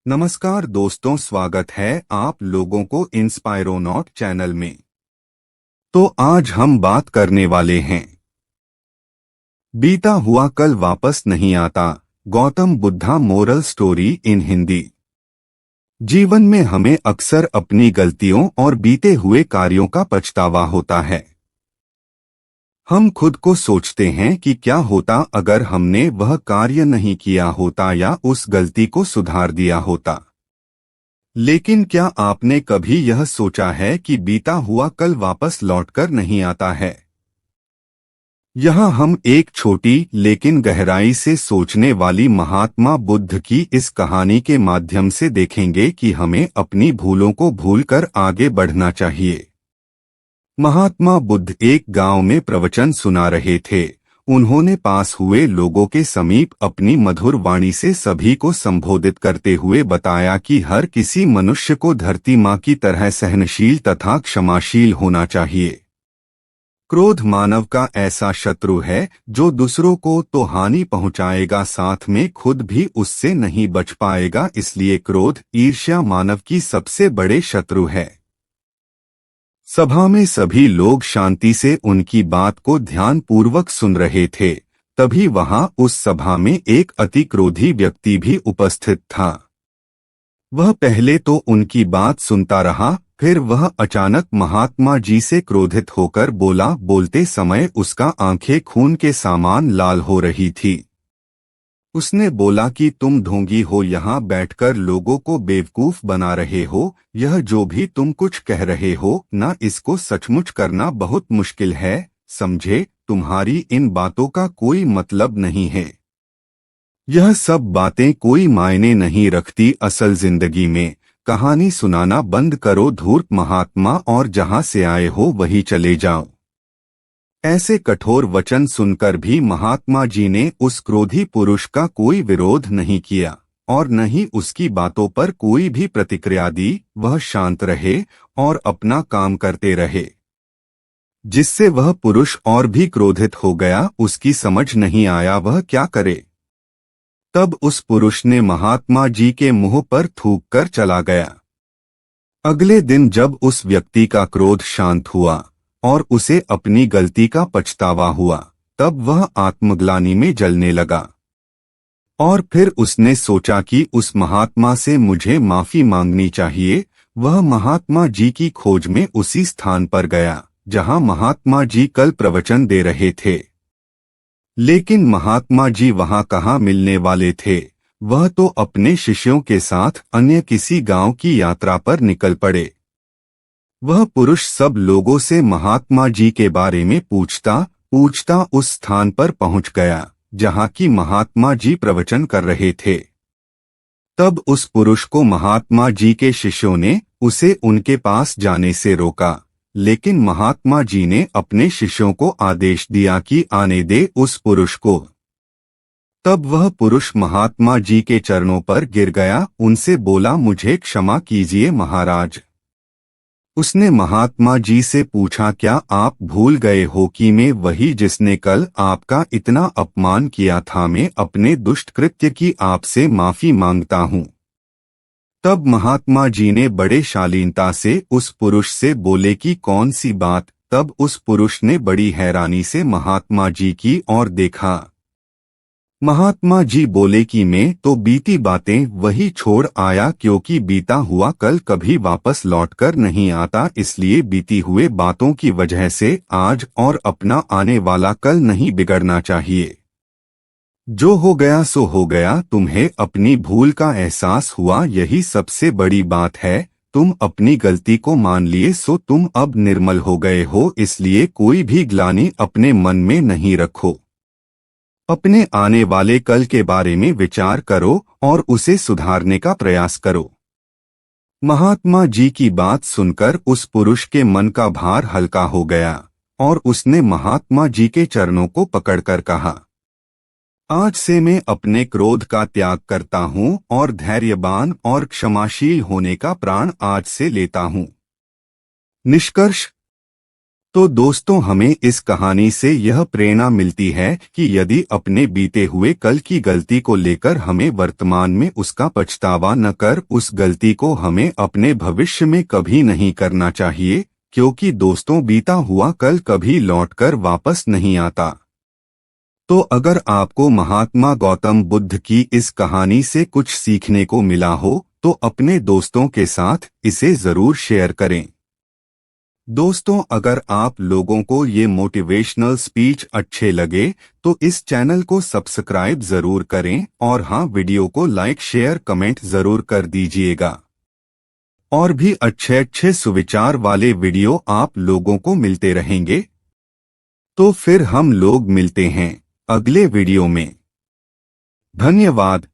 नमस्कार दोस्तों, स्वागत है आप लोगों को इंस्पायरोनॉट चैनल में। तो आज हम बात करने वाले हैं बीता हुआ कल वापस नहीं आता, Gautam Buddha moral story in Hindi. जीवन में हमें अक्सर अपनी गलतियों और बीते हुए कार्यों का पछतावा होता है। हम खुद को सोचते हैं कि क्या होता अगर हमने वह कार्य नहीं किया होता या उस गलती को सुधार दिया होता। लेकिन क्या आपने कभी यह सोचा है कि बीता हुआ कल वापस लौटकर नहीं आता है? यहाँ हम एक छोटी लेकिन गहराई से सोचने वाली महात्मा बुद्ध की इस कहानी के माध्यम से देखेंगे कि हमें अपनी भूलों को भूलकर आगे बढ़ना चाहिए। महात्मा बुद्ध एक गांव में प्रवचन सुना रहे थे। उन्होंने पास हुए लोगों के समीप अपनी मधुर वाणी से सभी को संबोधित करते हुए बताया कि हर किसी मनुष्य को धरती माँ की तरह सहनशील तथा क्षमाशील होना चाहिए। क्रोध मानव का ऐसा शत्रु है जो दूसरों को तो हानि पहुंचाएगा, साथ में खुद भी उससे नहीं बच पाएगा। इसलिए क्रोध, ईर्ष्या मानव की सबसे बड़े शत्रु है। सभा में सभी लोग शांति से उनकी बात को ध्यानपूर्वक सुन रहे थे। तभी वहां उस सभा में एक अति क्रोधी व्यक्ति भी उपस्थित था। वह पहले तो उनकी बात सुनता रहा, फिर वह अचानक महात्मा जी से क्रोधित होकर बोला। बोलते समय उसका आंखें खून के समान लाल हो रही थी। उसने बोला कि तुम ढोंगी हो, यहाँ बैठकर लोगों को बेवकूफ बना रहे हो। यह जो भी तुम कुछ कह रहे हो ना, इसको सचमुच करना बहुत मुश्किल है। समझे, तुम्हारी इन बातों का कोई मतलब नहीं है। यह सब बातें कोई मायने नहीं रखती असल जिंदगी में। कहानी सुनाना बंद करो धूर्त महात्मा, और जहां से आए हो वहीं चले जाओ। ऐसे कठोर वचन सुनकर भी महात्मा जी ने उस क्रोधी पुरुष का कोई विरोध नहीं किया और न ही उसकी बातों पर कोई भी प्रतिक्रिया दी। वह शांत रहे और अपना काम करते रहे, जिससे वह पुरुष और भी क्रोधित हो गया। उसकी समझ नहीं आया वह क्या करे। तब उस पुरुष ने महात्मा जी के मुंह पर थूक कर चला गया। अगले दिन जब उस व्यक्ति का क्रोध शांत हुआ और उसे अपनी गलती का पछतावा हुआ, तब वह आत्मग्लानि में जलने लगा। और फिर उसने सोचा कि उस महात्मा से मुझे माफी मांगनी चाहिए। वह महात्मा जी की खोज में उसी स्थान पर गया जहां महात्मा जी कल प्रवचन दे रहे थे। लेकिन महात्मा जी वहां कहाँ मिलने वाले थे। वह तो अपने शिष्यों के साथ अन्य किसी गांव की यात्रा पर निकल पड़े। वह पुरुष सब लोगों से महात्मा जी के बारे में पूछता पूछता उस स्थान पर पहुंच गया जहां की महात्मा जी प्रवचन कर रहे थे। तब उस पुरुष को महात्मा जी के शिष्यों ने उसे उनके पास जाने से रोका, लेकिन महात्मा जी ने अपने शिष्यों को आदेश दिया कि आने दे उस पुरुष को। तब वह पुरुष महात्मा जी के चरणों पर गिर गया, उनसे बोला, मुझे क्षमा कीजिए महाराज। उसने महात्मा जी से पूछा, क्या आप भूल गए हो कि मैं वही जिसने कल आपका इतना अपमान किया था? मैं अपने दुष्ट कृत्य की आपसे माफी मांगता हूँ। तब महात्मा जी ने बड़े शालीनता से उस पुरुष से बोले कि कौन सी बात? तब उस पुरुष ने बड़ी हैरानी से महात्मा जी की ओर देखा। महात्मा जी बोले कि मैं तो बीती बातें वही छोड़ आया, क्योंकि बीता हुआ कल कभी वापस लौटकर नहीं आता। इसलिए बीती हुए बातों की वजह से आज और अपना आने वाला कल नहीं बिगड़ना चाहिए। जो हो गया सो हो गया। तुम्हें अपनी भूल का एहसास हुआ, यही सबसे बड़ी बात है। तुम अपनी गलती को मान लिए, सो तुम अब निर्मल हो गए हो। इसलिए कोई भी ग्लानि अपने मन में नहीं रखो। अपने आने वाले कल के बारे में विचार करो और उसे सुधारने का प्रयास करो। महात्मा जी की बात सुनकर उस पुरुष के मन का भार हल्का हो गया और उसने महात्मा जी के चरणों को पकड़कर कहा, आज से मैं अपने क्रोध का त्याग करता हूँ और धैर्यवान और क्षमाशील होने का प्रण आज से लेता हूँ। निष्कर्ष, तो दोस्तों, हमें इस कहानी से यह प्रेरणा मिलती है कि यदि अपने बीते हुए कल की गलती को लेकर हमें वर्तमान में उसका पछतावा न कर उस गलती को हमें अपने भविष्य में कभी नहीं करना चाहिए, क्योंकि दोस्तों, बीता हुआ कल कभी लौटकर वापस नहीं आता। तो अगर आपको महात्मा गौतम बुद्ध की इस कहानी से कुछ सीखने को मिला हो तो अपने दोस्तों के साथ इसे जरूर शेयर करें। दोस्तों, अगर आप लोगों को ये मोटिवेशनल स्पीच अच्छे लगे तो इस चैनल को सब्सक्राइब जरूर करें और हाँ, वीडियो को लाइक शेयर कमेंट जरूर कर दीजिएगा। और भी अच्छे अच्छे सुविचार वाले वीडियो आप लोगों को मिलते रहेंगे। तो फिर हम लोग मिलते हैं अगले वीडियो में। धन्यवाद।